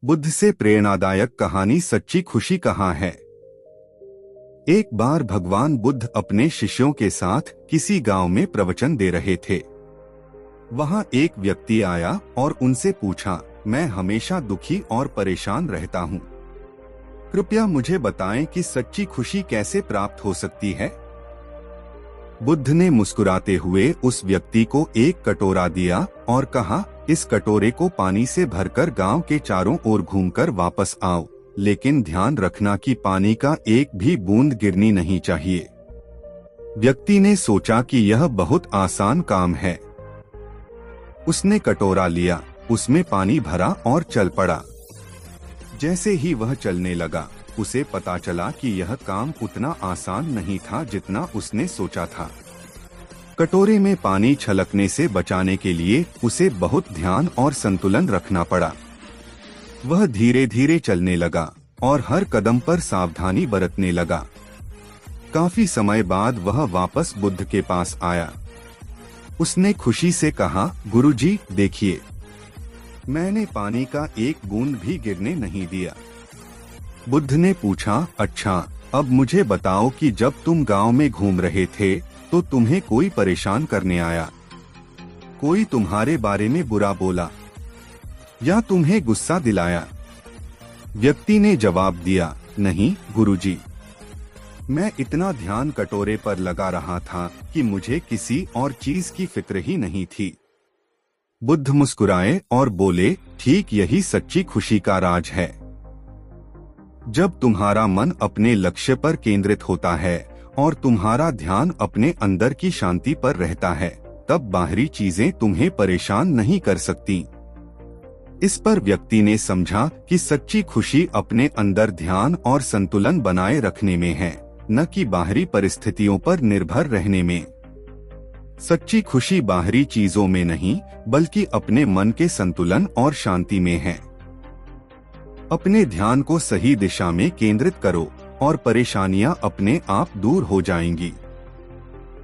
बुद्ध से प्रेरणादायक कहानी सच्ची खुशी कहाँ है। एक बार भगवान बुद्ध अपने शिष्यों के साथ किसी गांव में प्रवचन दे रहे थे। वहां एक व्यक्ति आया और उनसे पूछा, मैं हमेशा दुखी और परेशान रहता हूं। कृपया मुझे बताएं कि सच्ची खुशी कैसे प्राप्त हो सकती है। बुद्ध ने मुस्कुराते हुए उस व्यक्ति को एक कटोरा दिया और कहा, इस कटोरे को पानी से भरकर गांव के चारों ओर घूमकर वापस आओ, लेकिन ध्यान रखना कि पानी का एक भी बूंद गिरनी नहीं चाहिए। व्यक्ति ने सोचा कि यह बहुत आसान काम है। उसने कटोरा लिया, उसमें पानी भरा और चल पड़ा। जैसे ही वह चलने लगा, उसे पता चला कि यह काम उतना आसान नहीं था जितना उसने सोचा था। कटोरे में पानी छलकने से बचाने के लिए उसे बहुत ध्यान और संतुलन रखना पड़ा। वह धीरे धीरे चलने लगा और हर कदम पर सावधानी बरतने लगा। काफी समय बाद वह वापस बुद्ध के पास आया। उसने खुशी से कहा, गुरुजी, देखिए, मैंने पानी का एक बूंद भी गिरने नहीं दिया। बुद्ध ने पूछा, अच्छा, अब मुझे बताओ कि जब तुम गांव में घूम रहे थे तो तुम्हें कोई परेशान करने आया? कोई तुम्हारे बारे में बुरा बोला या तुम्हें गुस्सा दिलाया? व्यक्ति ने जवाब दिया, नहीं गुरुजी, मैं इतना ध्यान कटोरे पर लगा रहा था कि मुझे किसी और चीज की फिक्र ही नहीं थी। बुद्ध मुस्कुराए और बोले, ठीक यही सच्ची खुशी का राज है। जब तुम्हारा मन अपने लक्ष्य पर केंद्रित होता है और तुम्हारा ध्यान अपने अंदर की शांति पर रहता है, तब बाहरी चीजें तुम्हें परेशान नहीं कर सकती। इस पर व्यक्ति ने समझा कि सच्ची खुशी अपने अंदर ध्यान और संतुलन बनाए रखने में है, न कि बाहरी परिस्थितियों पर निर्भर रहने में। सच्ची खुशी बाहरी चीजों में नहीं, बल्कि अपने मन के संतुलन और शांति में है। अपने ध्यान को सही दिशा में केंद्रित करो और परेशानियां अपने आप दूर हो जाएंगी।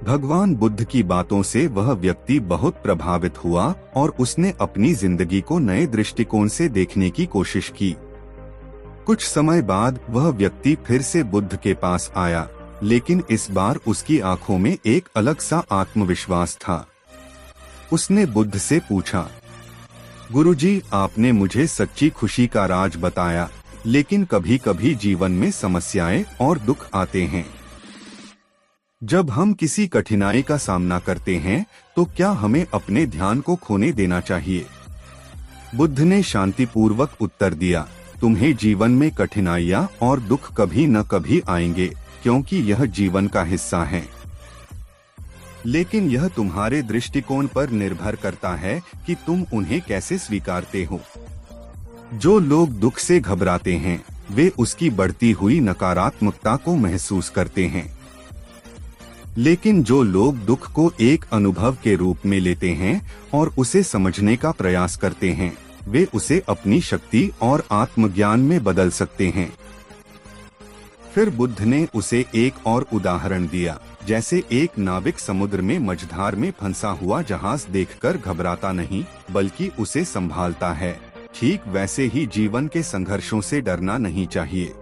भगवान बुद्ध की बातों से वह व्यक्ति बहुत प्रभावित हुआ और उसने अपनी जिंदगी को नए दृष्टिकोण से देखने की कोशिश की। कुछ समय बाद वह व्यक्ति फिर से बुद्ध के पास आया, लेकिन इस बार उसकी आंखों में एक अलग सा आत्मविश्वास था। उसने बुद्ध से पूछा, गुरुजी, आपने मुझे सच्ची खुशी का राज बताया, लेकिन कभी कभी जीवन में समस्याएं और दुख आते हैं। जब हम किसी कठिनाई का सामना करते हैं तो क्या हमें अपने ध्यान को खोने देना चाहिए? बुद्ध ने शांतिपूर्वक उत्तर दिया, तुम्हें जीवन में कठिनाइयां और दुख कभी न कभी आएंगे, क्योंकि यह जीवन का हिस्सा है। लेकिन यह तुम्हारे दृष्टिकोण पर निर्भर करता है कि तुम उन्हें कैसे स्वीकारते हो। जो लोग दुख से घबराते हैं, वे उसकी बढ़ती हुई नकारात्मकता को महसूस करते हैं। लेकिन जो लोग दुख को एक अनुभव के रूप में लेते हैं और उसे समझने का प्रयास करते हैं, वे उसे अपनी शक्ति और आत्मज्ञान में बदल सकते हैं। फिर बुद्ध ने उसे एक और उदाहरण दिया, जैसे एक नाविक समुद्र में मझधार में फंसा हुआ जहाज देखकर घबराता नहीं, बल्कि उसे संभालता है। ठीक वैसे ही जीवन के संघर्षों से डरना नहीं चाहिए।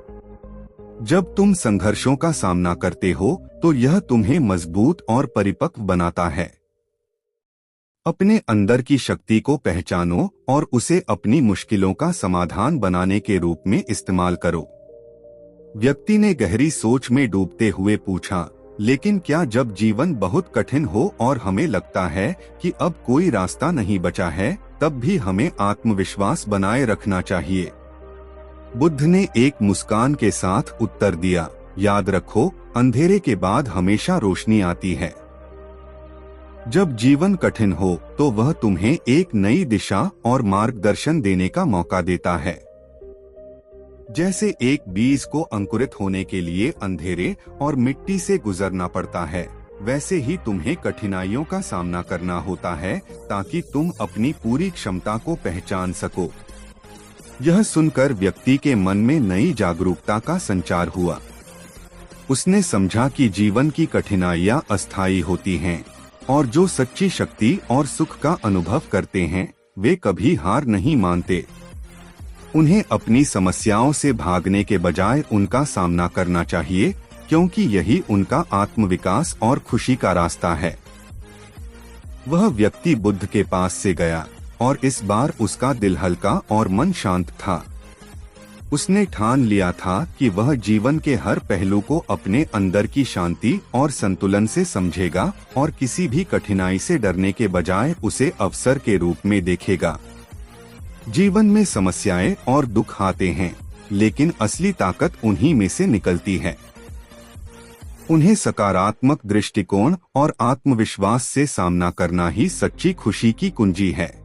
जब तुम संघर्षों का सामना करते हो तो यह तुम्हें मजबूत और परिपक्व बनाता है। अपने अंदर की शक्ति को पहचानो और उसे अपनी मुश्किलों का समाधान बनाने के रूप में इस्तेमाल करो। व्यक्ति ने गहरी सोच में डूबते हुए पूछा, लेकिन क्या जब जीवन बहुत कठिन हो और हमें लगता है कि अब कोई रास्ता नहीं बचा है, तब भी हमें आत्मविश्वास बनाए रखना चाहिए? बुद्ध ने एक मुस्कान के साथ उत्तर दिया, याद रखो, अंधेरे के बाद हमेशा रोशनी आती है। जब जीवन कठिन हो तो वह तुम्हें एक नई दिशा और मार्गदर्शन देने का मौका देता है। जैसे एक बीज को अंकुरित होने के लिए अंधेरे और मिट्टी से गुजरना पड़ता है, वैसे ही तुम्हें कठिनाइयों का सामना करना होता है ताकि तुम अपनी पूरी क्षमता को पहचान सको। यह सुनकर व्यक्ति के मन में नई जागरूकता का संचार हुआ। उसने समझा कि जीवन की कठिनाइयां अस्थायी होती हैं और जो सच्ची शक्ति और सुख का अनुभव करते हैं, वे कभी हार नहीं मानते। उन्हें अपनी समस्याओं से भागने के बजाय उनका सामना करना चाहिए, क्योंकि यही उनका आत्मविकास और खुशी का रास्ता है। वह व्यक्ति बुद्ध के पास से गया और इस बार उसका दिल हल्का और मन शांत था। उसने ठान लिया था कि वह जीवन के हर पहलू को अपने अंदर की शांति और संतुलन से समझेगा और किसी भी कठिनाई से डरने के बजाय उसे अवसर के रूप में देखेगा। जीवन में समस्याएं और दुख आते हैं, लेकिन असली ताकत उन्हीं में से निकलती है। उन्हें सकारात्मक दृष्टिकोण और आत्मविश्वास से सामना करना ही सच्ची खुशी की कुंजी है।